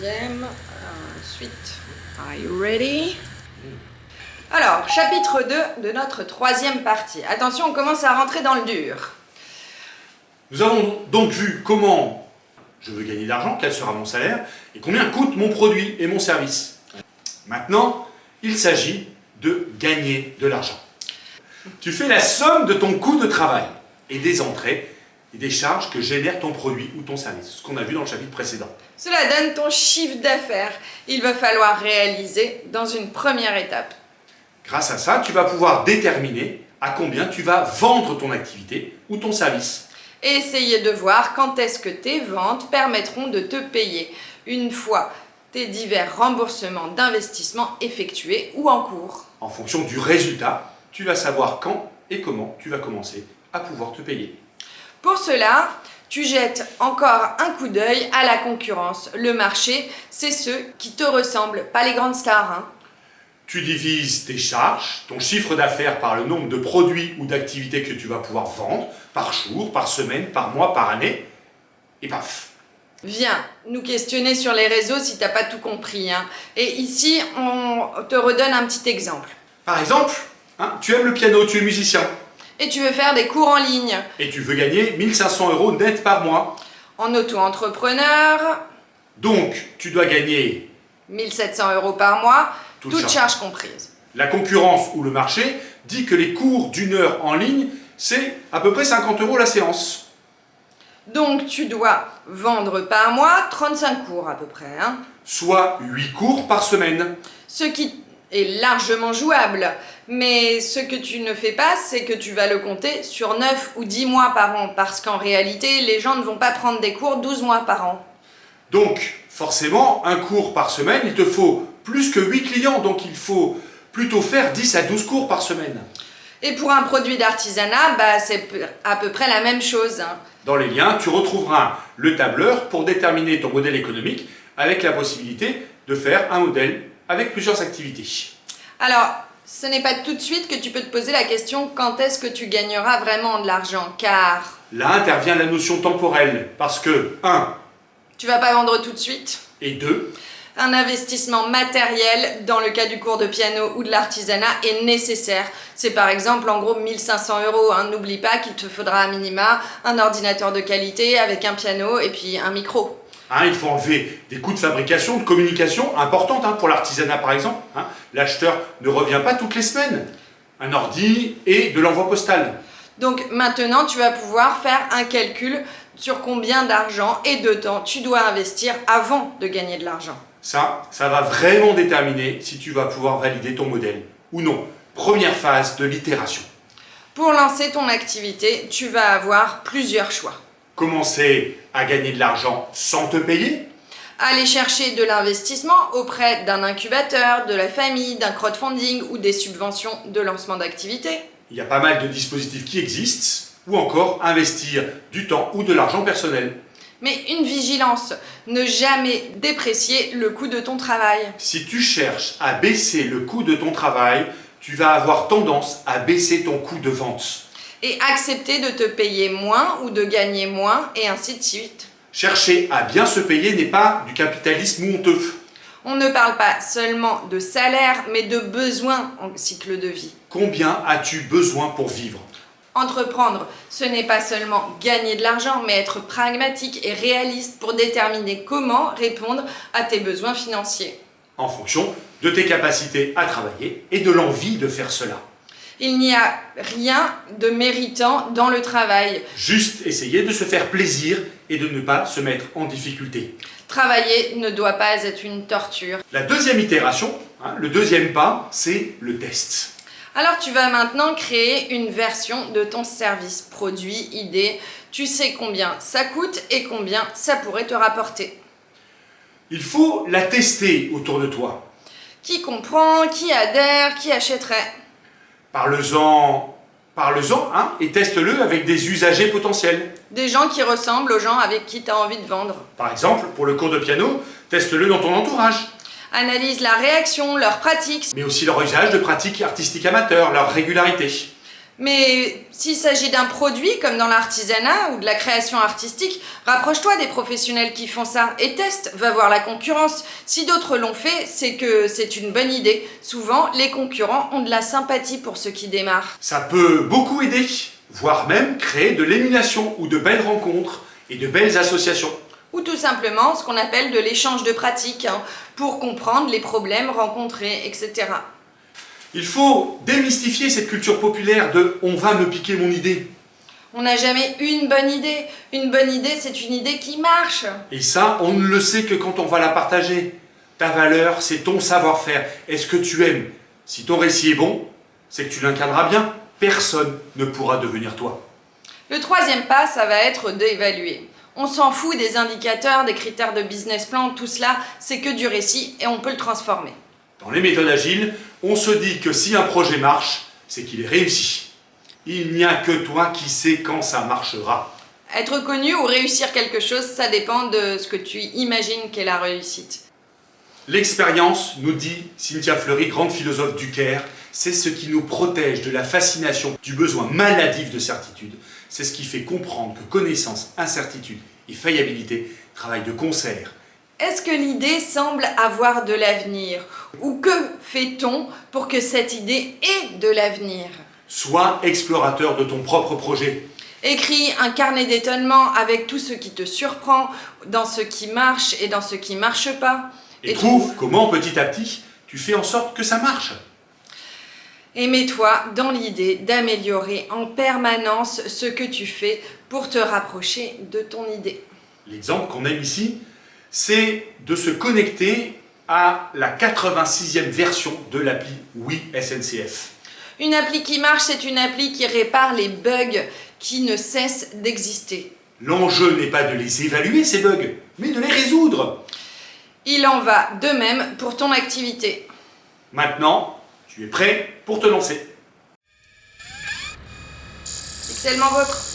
deuxième. Ensuite, are you ready? Alors, chapitre 2 de notre troisième partie. Attention, on commence à rentrer dans le dur. Nous avons donc vu comment je veux gagner de l'argent, quel sera mon salaire, et combien coûte mon produit et mon service. Maintenant, il s'agit de gagner de l'argent. Tu fais la somme de ton coût de travail et des entrées et des charges que génère ton produit ou ton service, ce qu'on a vu dans le chapitre précédent. Cela donne ton chiffre d'affaires. Il va falloir réaliser dans une première étape. Grâce à ça, tu vas pouvoir déterminer à combien tu vas vendre ton activité ou ton service. Et essayer de voir quand est-ce que tes ventes permettront de te payer une fois tes divers remboursements d'investissement effectués ou en cours. En fonction du résultat, tu vas savoir quand et comment tu vas commencer à pouvoir te payer. Pour cela, tu jettes encore un coup d'œil à la concurrence. Le marché, c'est ceux qui te ressemblent, pas les grandes stars, hein. Tu divises tes charges, ton chiffre d'affaires par le nombre de produits ou d'activités que tu vas pouvoir vendre, par jour, par semaine, par mois, par année, et paf. Viens nous questionner sur les réseaux si t'as pas tout compris, hein. Et ici, on te redonne un petit exemple. Par exemple, tu aimes le piano, tu es musicien, Et tu veux faire des cours en ligne. et tu veux gagner 1 500 € net par mois. En auto-entrepreneur, Donc, tu dois gagner 1 700 € par mois, Toutes toutes charges. charges comprises. La concurrence ou le marché dit que les cours d'une heure en ligne, c'est à peu près 50 € la séance. Donc tu dois vendre par mois 35 cours à peu près, hein. Soit 8 cours par semaine. Ce qui est largement jouable. Mais ce que tu ne fais pas, c'est que tu vas le compter sur 9 ou 10 mois par an. Parce qu'en réalité, les gens ne vont pas prendre des cours 12 mois par an. Donc, forcément, un cours par semaine, il te faut plus que 8 clients. Donc, il faut plutôt faire 10 à 12 cours par semaine. Et pour un produit d'artisanat, c'est à peu près la même chose, hein. Dans les liens, tu retrouveras le tableur pour déterminer ton modèle économique avec la possibilité de faire un modèle avec plusieurs activités. Alors, ce n'est pas tout de suite que tu peux te poser la question quand est-ce que tu gagneras vraiment de l'argent, car Là intervient la notion temporelle parce que 1 tu vas pas vendre tout de suite. et 2, Un investissement matériel dans le cas du cours de piano ou de l'artisanat est nécessaire. C'est par exemple en gros 1 500 €, hein. N'oublie pas qu'il te faudra à minima un ordinateur de qualité avec un piano et puis un micro. il faut enlever des coûts de fabrication, de communication importantes pour l'artisanat par exemple. L'acheteur ne revient pas toutes les semaines. Un ordi et de l'envoi postal. Donc maintenant tu vas pouvoir faire un calcul sur combien d'argent et de temps tu dois investir avant de gagner de l'argent. Ça va vraiment déterminer si tu vas pouvoir valider ton modèle ou non. Première phase de l'itération. Pour lancer ton activité, tu vas avoir plusieurs choix. Commencer à gagner de l'argent sans te payer. Aller chercher de l'investissement auprès d'un incubateur, de la famille, d'un crowdfunding ou des subventions de lancement d'activité. Il y a pas mal de dispositifs qui existent. Ou encore investir du temps ou de l'argent personnel. Mais une vigilance, ne jamais déprécier le coût de ton travail. Si tu cherches à baisser le coût de ton travail, tu vas avoir tendance à baisser ton coût de vente. Et accepter de te payer moins ou de gagner moins et ainsi de suite. Chercher à bien se payer n'est pas du capitalisme honteux. On ne parle pas seulement de salaire, mais de besoins en cycle de vie. Combien as-tu besoin pour vivre ? Entreprendre, ce n'est pas seulement gagner de l'argent, mais être pragmatique et réaliste pour déterminer comment répondre à tes besoins financiers. En fonction de tes capacités à travailler et de l'envie de faire cela. Il n'y a rien de méritant dans le travail. Juste essayer de se faire plaisir et de ne pas se mettre en difficulté. Travailler ne doit pas être une torture. La deuxième itération, le deuxième pas, c'est le test. Alors tu vas maintenant créer une version de ton service, produit, idée. Tu sais combien ça coûte et combien ça pourrait te rapporter. Il faut la tester autour de toi. Qui comprend, qui adhère, qui achèterait? Parle-en, et teste-le avec des usagers potentiels. Des gens qui ressemblent aux gens avec qui tu as envie de vendre. Par exemple, pour le cours de piano, teste-le dans ton entourage. Analyse la réaction, leur pratique. Mais aussi leur usage de pratiques artistiques amateurs, leur régularité. Mais s'il s'agit d'un produit, comme dans l'artisanat ou de la création artistique, rapproche-toi des professionnels qui font ça et teste, va voir la concurrence. Si d'autres l'ont fait, c'est que c'est une bonne idée. Souvent, les concurrents ont de la sympathie pour ceux qui démarrent. Ça peut beaucoup aider, voire même créer de l'émulation ou de belles rencontres et de belles associations. Ou tout simplement ce qu'on appelle de l'échange de pratiques, pour comprendre les problèmes rencontrés, etc. Il faut démystifier cette culture populaire de « on va me piquer mon idée ». On n'a jamais une bonne idée. Une bonne idée, c'est une idée qui marche. Et ça, on ne le sait que quand on va la partager. Ta valeur, c'est ton savoir-faire. Est-ce que tu aimes? Si ton récit est bon, c'est que tu l'incarneras bien. Personne ne pourra devenir toi. Le troisième pas, ça va être d'évaluer. On s'en fout des indicateurs, des critères de business plan, tout cela, c'est que du récit et on peut le transformer. Dans les méthodes agiles, on se dit que si un projet marche, c'est qu'il est réussi. Il n'y a que toi qui sais quand ça marchera. Être connu ou réussir quelque chose, ça dépend de ce que tu imagines qu'est la réussite. L'expérience, nous dit Cynthia Fleury, grande philosophe du Caire, c'est ce qui nous protège de la fascination, du besoin maladif de certitude. C'est ce qui fait comprendre que connaissance, incertitude et faillibilité travaillent de concert. Est-ce que l'idée semble avoir de l'avenir? Ou que fait-on pour que cette idée ait de l'avenir? Sois explorateur de ton propre projet. Écris un carnet d'étonnement avec tout ce qui te surprend, dans ce qui marche et dans ce qui ne marche pas. Et trouve comment petit à petit tu fais en sorte que ça marche. Et mets-toi dans l'idée d'améliorer en permanence ce que tu fais pour te rapprocher de ton idée. L'exemple qu'on aime ici, c'est de se connecter à la 86e version de l'appli Oui SNCF. Une appli qui marche, c'est une appli qui répare les bugs qui ne cessent d'exister. L'enjeu n'est pas de les évaluer, ces bugs, mais de les résoudre. Il en va de même pour ton activité. Maintenant, tu es prêt pour te lancer. Pixellement vôtre.